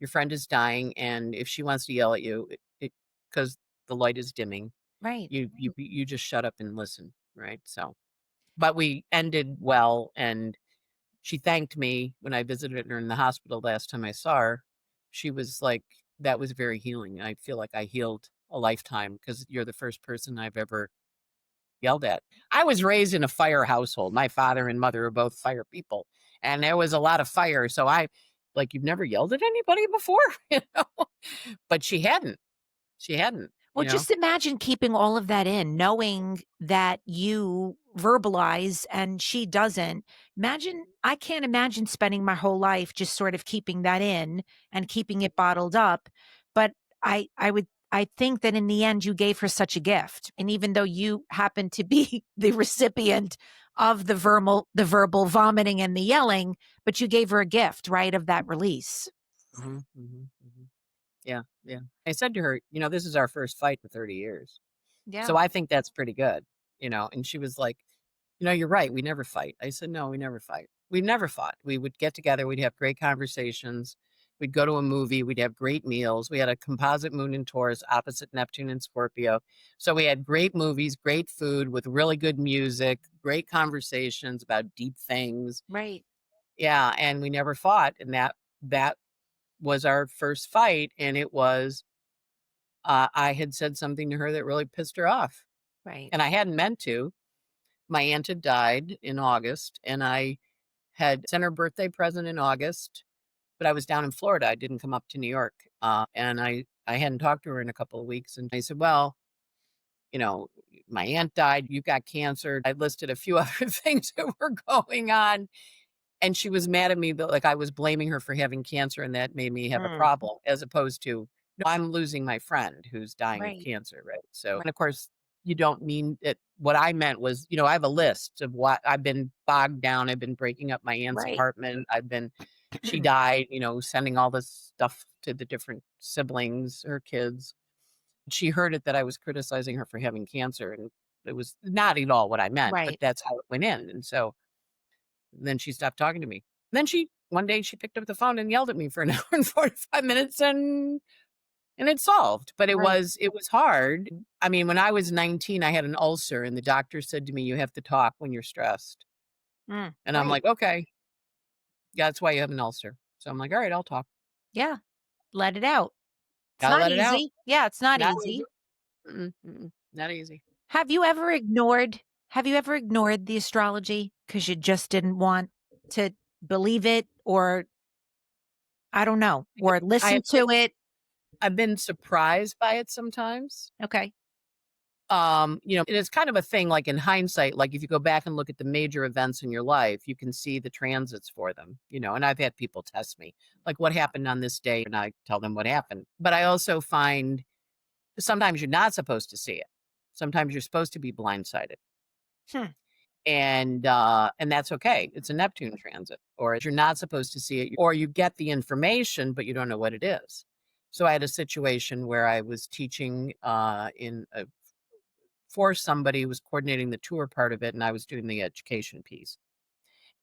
"Your friend is dying, and if she wants to yell at you, because the light is dimming, Right. you just shut up and listen." Right. So, but we ended well, and she thanked me when I visited her in the hospital last time I saw her. She was like, "That was very healing. I feel like I healed a lifetime because you're the first person I've ever yelled at." I was raised in a fire household. My father and mother are both fire people, and there was a lot of fire. So I like, "You've never yelled at anybody before?" you know? But she hadn't. She hadn't, Well, just imagine keeping all of that in, knowing that you verbalize and she doesn't. Imagine I can't imagine spending my whole life just sort of keeping that in and keeping it bottled up, but I think that in the end you gave her such a gift. And even though you happen to be the recipient of the verbal vomiting and the yelling, but you gave her a gift, right, of that release. Mhm, mhm, mhm. Yeah, yeah. I said to her, "This is our first fight in 30 years. Yeah. So I think that's pretty good." And she was like, "You're right. We never fight." I said, "No, we never fight. We never fought. We would get together. We'd have great conversations. We'd go to a movie. We'd have great meals. We had a composite moon in Taurus opposite Neptune and Scorpio. So we had great movies, great food with really good music, great conversations about deep things. Right. Yeah. And we never fought. And that was our first fight. And it was, I had said something to her that really pissed her off. Right. And I hadn't meant to. My aunt had died in August, and I had sent her birthday present in August, but I was down in Florida. I didn't come up to New York. And I hadn't talked to her in a couple of weeks. And I said, "Well, you know, my aunt died, you got cancer. I listed a few other things that were going on. And she was mad at me that like I was blaming her for having cancer and that made me have a Mm, problem as opposed to, no, I'm losing my friend who's dying of right. cancer, right? So, Right. and of course, you don't mean it. What I meant was, I have a list of what I've been bogged down. I've been breaking up my aunt's Right. apartment. She died, sending all this stuff to the different siblings, her kids. She heard it that I was criticizing her for having cancer. And it was not at all what I meant, but Right. that's how it went in. And so then she stopped talking to me. Then one day she picked up the phone and yelled at me for an hour and 45 minutes and it solved. But Right. it was hard. I mean, when I was 19, I had an ulcer and the doctor said to me, you have to talk when you're stressed. And I'm Right. like, okay, yeah, that's why you have an ulcer. So I'm like, all right, I'll talk. Yeah. Let it out. It's Gotta not let it out. easy. Yeah, it's not Not easy. easy. Not easy. Have you ever ignored the astrology because you just didn't want to believe it, or I don't know, or I listen have been, to it? I've been surprised by it sometimes. Okay. It is kind of a thing like in hindsight, like if you go back and look at the major events in your life, you can see the transits for them, and I've had people test me, like what happened on this day, and I tell them what happened. But I also find sometimes you're not supposed to see it. Sometimes you're supposed to be blindsided. Hmm. And that's okay. It's a Neptune transit, or you're not supposed to see it, or you get the information, but you don't know what it is. So I had a situation where I was teaching in a for somebody who was coordinating the tour part of it, and I was doing the education piece.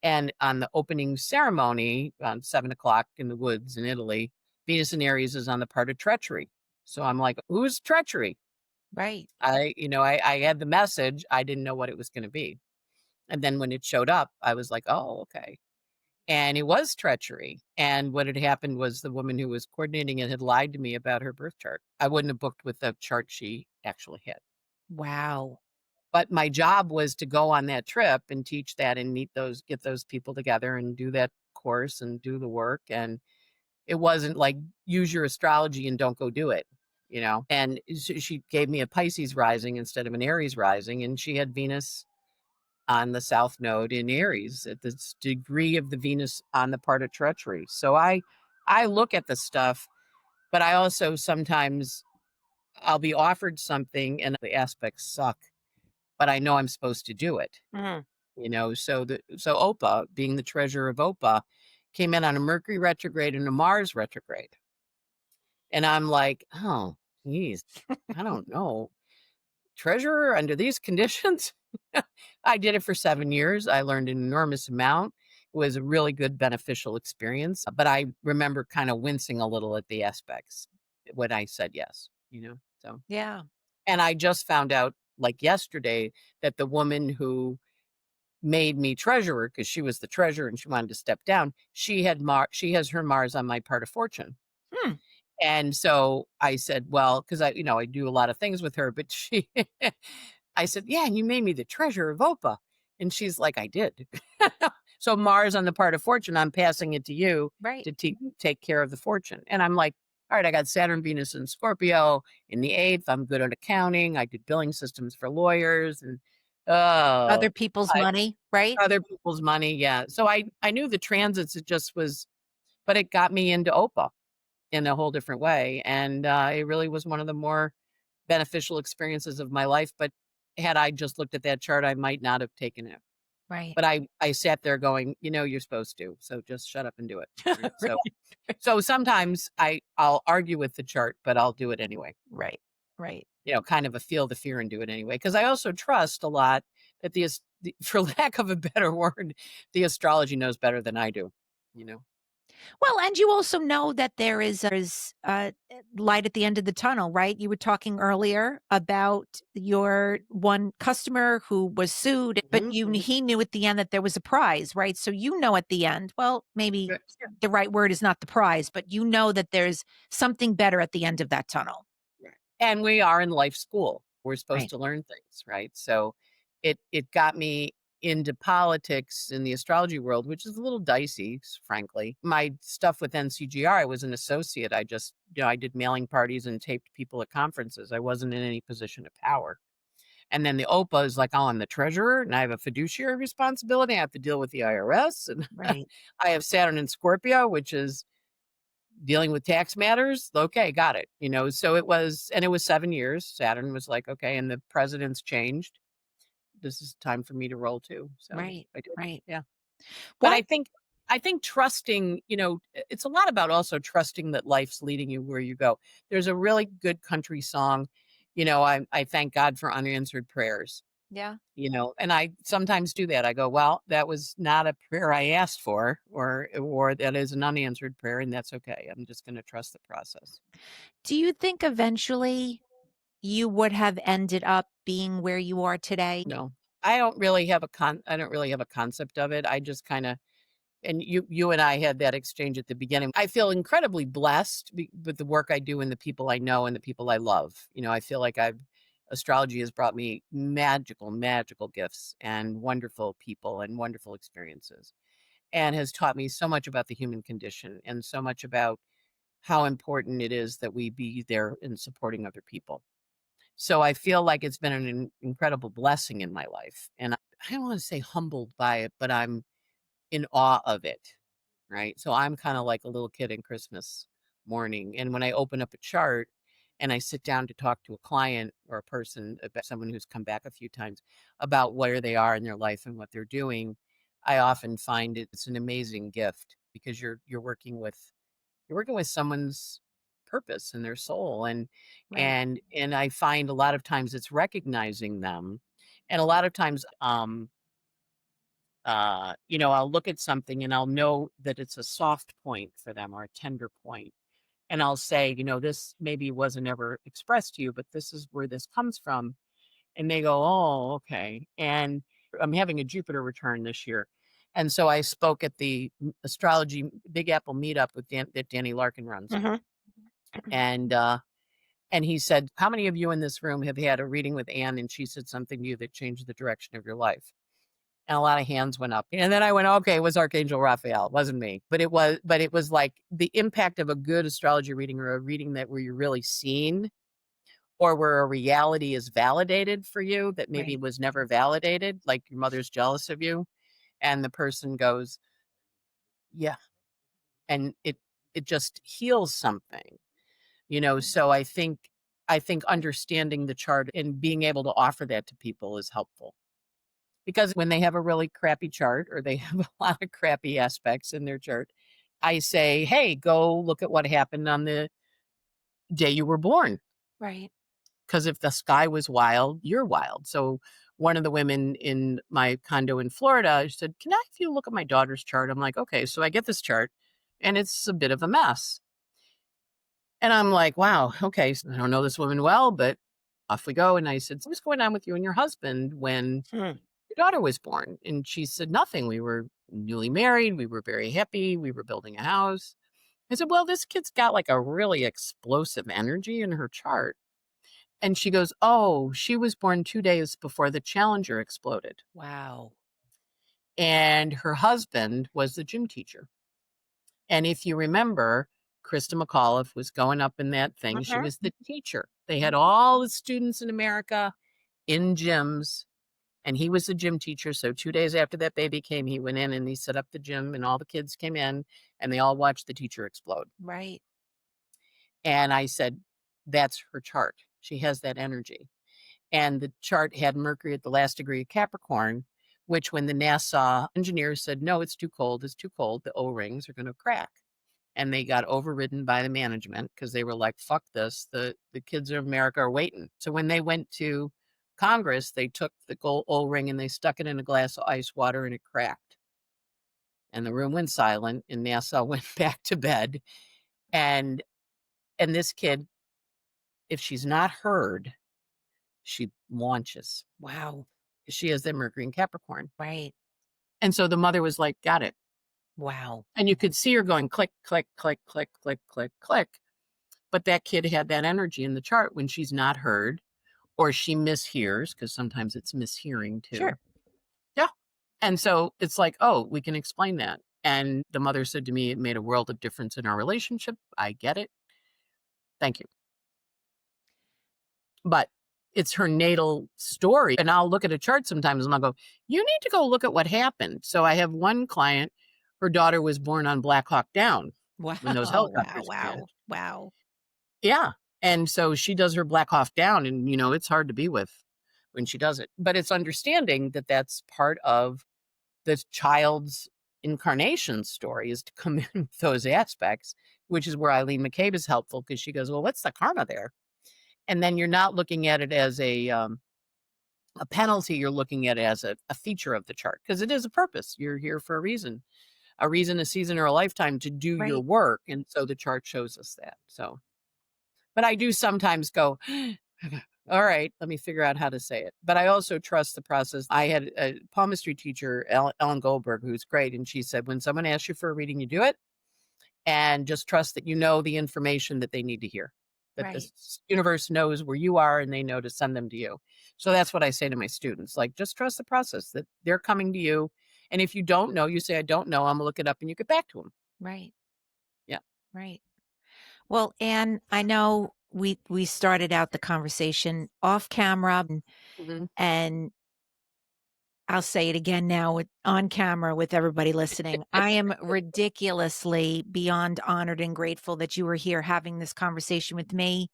And on the opening ceremony, on 7 o'clock in the woods in Italy, Venus in Aries is on the part of treachery. So I'm like, who's treachery? Right. I had the message. I didn't know what it was going to be. And then when it showed up, I was like, oh, okay. And it was treachery. And what had happened was the woman who was coordinating it had lied to me about her birth chart. I wouldn't have booked with the chart she actually had. Wow. But my job was to go on that trip and teach that and get those people together and do that course and do the work. And it wasn't like use your astrology and don't go do it, And she gave me a Pisces rising instead of an Aries rising, and she had Venus on the South Node in Aries at this degree of the Venus on the part of treachery. So I look at the stuff, but I also sometimes I'll be offered something and the aspects suck, but I know I'm supposed to do it. Mhm. So Opa, being the treasurer of Opa, came in on a Mercury retrograde and a Mars retrograde. And I'm like, oh, geez, I don't know. Treasurer under these conditions? I did it for 7 years. I learned an enormous amount. It was a really good beneficial experience. But I remember kind of wincing a little at the aspects when I said yes, So Yeah. and I just found out like yesterday that the woman who made me treasurer, because she was the treasurer and she wanted to step down, she has her Mars on my part of fortune. Hmm. And so I said, well, because I do a lot of things with her, but I said, yeah, you made me the treasurer of OPA. And she's like, I did. So Mars on the part of fortune, I'm passing it to you Right. to take care of the fortune. And I'm like, all right, I got Saturn, Venus, and Scorpio in the eighth. I'm good at accounting. I did billing systems for lawyers and, Other oh, people's money, right? other people's money. Yeah. So I knew the transits, it just was, but it got me into OPA in a whole different way. And it really was one of the more beneficial experiences of my life. But had I just looked at that chart, I might not have taken it. Right. But I sat there going, you're supposed to. So just shut up and do it. Right. So Right. so sometimes I'll argue with the chart, but I'll do it anyway. Right. Right. Kind of a feel the fear and do it anyway. Because I also trust a lot that for lack of a better word, the astrology knows better than I do. You know. Well, and you also know that there is light at the end of the tunnel, right? You were talking earlier about your one customer who was sued, but Mhm, you mhm. he knew at the end that there was a prize, right? So you know at the end, well, maybe Right. the right word is not the prize, but you know that there's something better at the end of that tunnel. Right. And we are in life school. We're supposed Right. to learn things, right? So it got me into politics in the astrology world, which is a little dicey, frankly. My stuff with NCGR, I was an associate. I just, I did mailing parties and taped people at conferences. I wasn't in any position of power. And then the OPA is like, oh, I'm the treasurer and I have a fiduciary responsibility. I have to deal with the IRS. And Right. I have Saturn in Scorpio, which is dealing with tax matters. Okay, got it. So it was 7 years. Saturn was like, okay, and the president's changed. This is time for me to roll too. So Right. I did. Right. Yeah. But What? I think trusting, it's a lot about also trusting that life's leading you where you go. There's a really good country song, I thank God for unanswered prayers, Yeah. and I sometimes do that. I go, well, that was not a prayer I asked for, or that is an unanswered prayer, and that's okay. I'm just going to trust the process. Do you think eventually you would have ended up being where you are today? No, I don't really have a concept of it. I just kind of, and you and I had that exchange at the beginning. I feel incredibly blessed with the work I do and the people I know and the people I love. I feel like astrology has brought me magical gifts and wonderful people and wonderful experiences, and has taught me so much about the human condition and so much about how important it is that we be there in supporting other people. So I feel like it's been an incredible blessing in my life. And I don't want to say humbled by it, but I'm in awe of it, right? So I'm kind of like a little kid in Christmas morning. And when I open up a chart and I sit down to talk to a client or a person, about someone who's come back a few times, about where they are in their life and what they're doing, I often find it's an amazing gift because you're working with someone's purpose and their soul, Right. and I find a lot of times it's recognizing them, and a lot of times I'll look at something and I'll know that it's a soft point for them or a tender point. And I'll say, this maybe wasn't ever expressed to you, but this is where this comes from. And they go, oh, okay. And I'm having a Jupiter return this year. And so I spoke at the astrology Big Apple meetup that Danny Larkin runs. Mhm. And and he said, how many of you in this room have had a reading with Anne and she said something to you that changed the direction of your life? And a lot of hands went up. And then I went, okay, it was Archangel Raphael. It wasn't me. But it was like the impact of a good astrology reading, or a reading that where you're really seen, or where a reality is validated for you that maybe Right. was never validated, like your mother's jealous of you. And the person goes, yeah. And it just heals something, so I think understanding the chart and being able to offer that to people is helpful. Because when they have a really crappy chart or they have a lot of crappy aspects in their chart, I say, "Hey, go look at what happened on the day you were born. Right. Because if the sky was wild, you're wild." So one of the women in my condo in Florida said, "Can I have you look at my daughter's chart?" I'm like, "Okay." So I get this chart and it's a bit of a mess. And I'm like, "Wow, okay. So I don't know this woman well, but off we go." And I said, "So what's going on with you and your husband when Hmm. your daughter was born?" And she said, "Nothing. We were newly married. We were very happy. We were building a house." I said, "Well, this kid's got like a really explosive energy in her chart." And she goes, "Oh, she was born 2 days before the Challenger exploded. Wow. And her husband was the gym teacher. And if you remember, Krista McAuliffe was going up in that thing. She Mhm. was the teacher. They had Mhm. all the students in America in gyms, and he was the gym teacher. So 2 days after that baby came, he went in and he set up the gym, and all the kids came in and they all watched the teacher explode. Right. And I said, that's her chart. She has that energy. And the chart had Mercury at the last degree of Capricorn, which when the NASA engineers said, no, it's too cold, the O rings are going to crack. And they got overridden by the management because they were like, fuck this. The kids of America are waiting. So when they went to Congress, they took the gold O ring and they stuck it in a glass of ice water and it cracked. And the room went silent and NASA went back to bed. And and this kid, if she's not heard, she launches. Wow. She has that Mercury in Capricorn. Right. And so the mother was like, got it. Wow. And you could see her going click, click, click, click, click, click, click. But that kid had that energy in the chart when she's not heard or she mishears, because sometimes it's mishearing too. Sure. Yeah. And so it's like, oh, we can explain that. And the mother said to me, it made a world of difference in our relationship. I get it. Thank you. But it's her natal story. And I'll look at a chart sometimes and I'll go, you need to go look at what happened. So I have one client, her daughter was born on Black Hawk Down Wow. when those Wow. helicopters Wow. crashed. Wow. Yeah. And so she does her Black Hawk Down, and, it's hard to be with when she does it. But it's understanding that that's part of the child's incarnation story, is to come in with those aspects, which is where Eileen McCabe is helpful, because she goes, well, what's the karma there? And then you're not looking at it as a penalty. You're looking at it as a feature of the chart, because it is a purpose. You're here for a reason, a season, or a lifetime to do your Right. work. And so the chart shows us that. So, but I do sometimes go, all right, let me figure out how to say it. But I also trust the process. I had a palmistry teacher, Ellen Goldberg, who's great. And she said, when someone asks you for a reading, you do it, and just trust that you know the information that they need to hear, that the Right. universe knows where you are and they know to send them to you. So that's what I say to my students, like, just trust the process, that they're coming to you. And if you don't know, you say, I don't know, I'm gonna look it up, and you get back to them. Right. Yeah. Right. Well, Anne, I know we started out the conversation off camera, Mhm. and I'll say it again now on camera with everybody listening. I am ridiculously beyond honored and grateful that you were here having this conversation with me,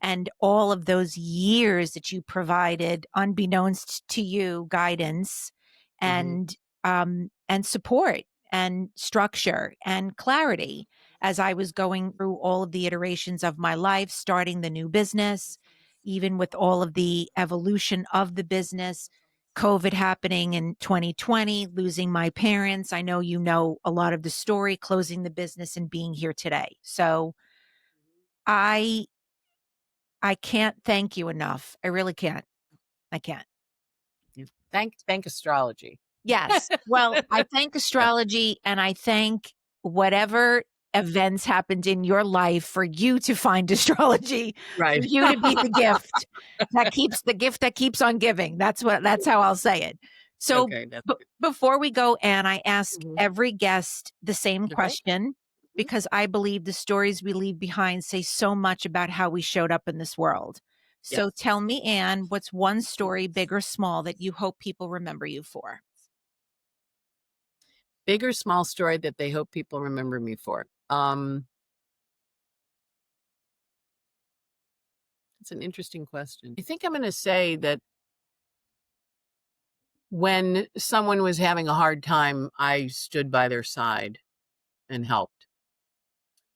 and all of those years that you provided, unbeknownst to you, guidance Mhm. and support and structure and clarity as I was going through all of the iterations of my life, starting the new business, even with all of the evolution of the business, COVID happening in 2020, losing my parents. I know you know a lot of the story, closing the business and being here today. So I I can't thank you enough. I really can't. I can't. Yeah. Thank astrology. Yes. Well, I thank Yeah. astrology and I thank whatever events happened in your life for you to find astrology, for Right. you to be the gift that keeps on giving. That's how I'll say it. So Okay, that's good. before we go, Anne, I ask Mhm. every guest the same Okay. question Mhm. because I believe the stories we leave behind say so much about how we showed up in this world. So Yes. tell me, Anne, what's one story, big or small, that you hope people remember you for? Big or small story that they hope people remember me for? It's an interesting question. I think I'm gonna say that when someone was having a hard time, I stood by their side and helped,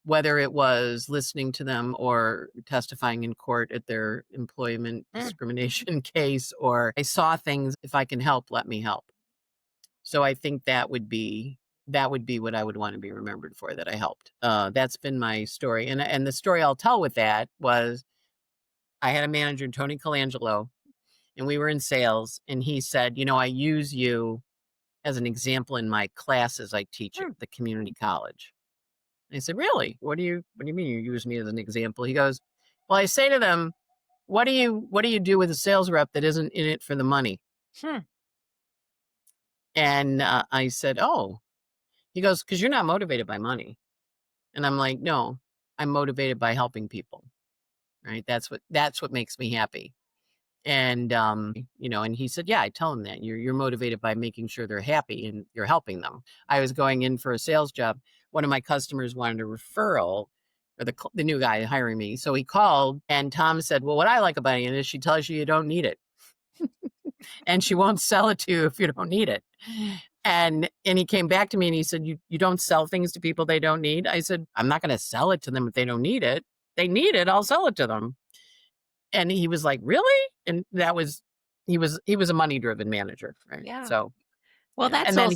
whether it was listening to them or testifying in court at their employment Mm. discrimination case, or I saw things, if I can help, let me help. So I think that would be what I would want to be remembered for, that I helped. That's been my story. And the story I'll tell with that was, I had a manager, Tony Colangelo, and we were in sales, and he said, I use you as an example in my classes I teach at Mm. the community college. And I said, really? What do you mean you use me as an example? He goes, well, I say to them, what do you do with a sales rep that isn't in it for the money? Hmm. And I said, oh. He goes, because you're not motivated by money. And I'm like, no, I'm motivated by helping people. Right. That's what makes me happy. And and he said, yeah, I tell him that you're motivated by making sure they're happy and you're helping them. I was going in for a sales job. One of my customers wanted a referral, or the new guy hiring me. So he called, and Tom said, well, what I like about it is she tells you you don't need it, and she won't sell it to you if you don't need it. And he came back to me and he said, you don't sell things to people they don't need. I said, I'm not going to sell it to them if they don't need it. They need it, I'll sell it to them. And he was like, really? And he was a money driven manager, right? Yeah. So Well, yeah. And then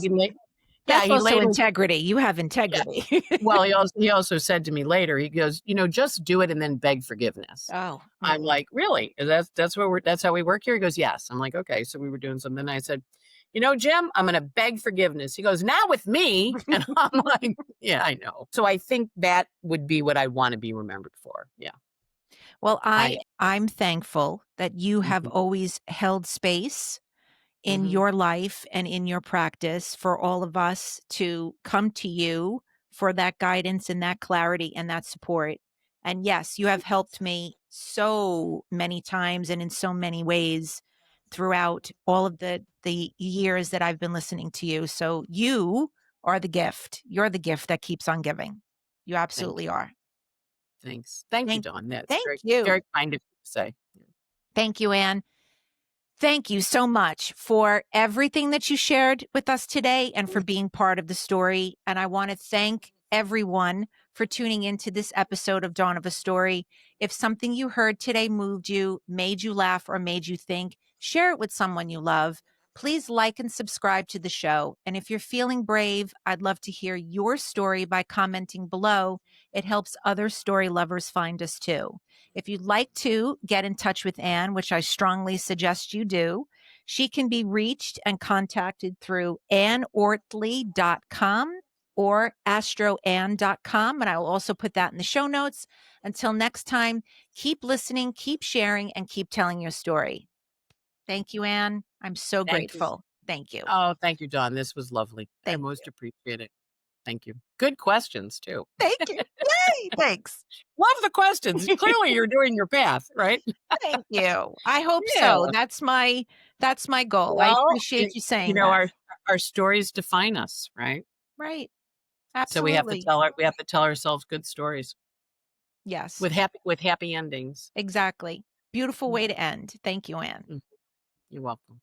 that's he also later, integrity. You have yeah. integrity. Well, he also said to me later, he goes, just do it and then beg forgiveness. Oh. I'm Mm-mm. like, really? That's how we work here? He goes, yes. I'm like, okay. So we were doing something. I said, Jim, I'm going to beg forgiveness. He goes, not with me. And I'm like, yeah, I know. So I think that would be what I want to be remembered for. Yeah. Well, I, I'm thankful that you have mhm, always held space in mhm. your life and in your practice for all of us to come to you for that guidance and that clarity and that support. And yes, you have helped me so many times and in so many ways throughout all of the years that I've been listening to you. So you are the gift. You're the gift that keeps on giving. You Thank absolutely you. are. Thanks. Thank you, Thank Dawn. That's thank very, you. very kind of you to say. Thank you, Anne. Thank you so much for everything that you shared with us today and for being part of the story. And I want to thank everyone for tuning into this episode of Dawn of a Story. If something you heard today moved you, made you laugh, or made you think, share it with someone you love. Please like and subscribe to the show. And if you're feeling brave, I'd love to hear your story by commenting below. It helps other story lovers find us too. If you'd like to get in touch with Anne, which I strongly suggest you do, she can be reached and contacted through anneortelee.com or astroanne.com. And I will also put that in the show notes. Until next time, keep listening, keep sharing, and keep telling your story. Thank you, Anne. I'm so Thank you. grateful. Thank you. Oh, thank you, Dawn. This was lovely. I Thank you. most appreciate it. Thank you. Good questions, too. Thank you. Yay. Thanks. Love the questions. Clearly, you're doing your path, right? Thank you. I hope Yeah. so. That's my goal. I Well, appreciate you you saying know, that. our stories define us, right? Right. So we have to Absolutely. we have to tell ourselves good stories Yes, with happy endings. exactly. Beautiful Mm, way to end. Thank you, Anne. mm. You're welcome.